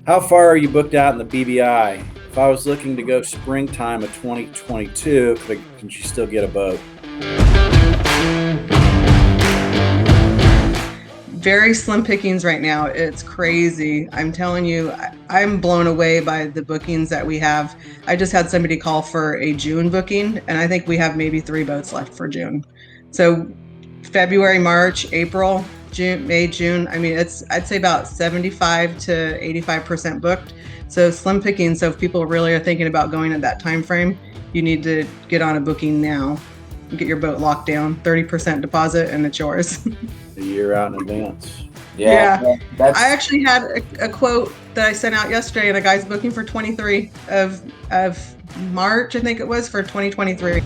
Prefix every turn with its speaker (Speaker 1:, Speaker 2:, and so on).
Speaker 1: How far are you booked out in the BVI? If I was looking to go springtime of 2022, can she still get a boat?
Speaker 2: Very slim pickings right now. It's crazy. I'm telling you, I'm blown away by the bookings that we have. I just had somebody call for a June booking, and I think we have maybe 3 boats left for June. So February, March, April, June, May, June. I mean, I'd say about 75 to 85% booked. So slim picking. So if people really are thinking about going at that time frame, you need to get on a booking now. Get your boat locked down, 30% deposit, and it's yours.
Speaker 1: A year out in advance.
Speaker 3: Yeah,
Speaker 2: Yeah. I
Speaker 3: that's
Speaker 2: actually had a quote that I sent out yesterday, and a guy's booking for 23 of March, I think it was, for 2023.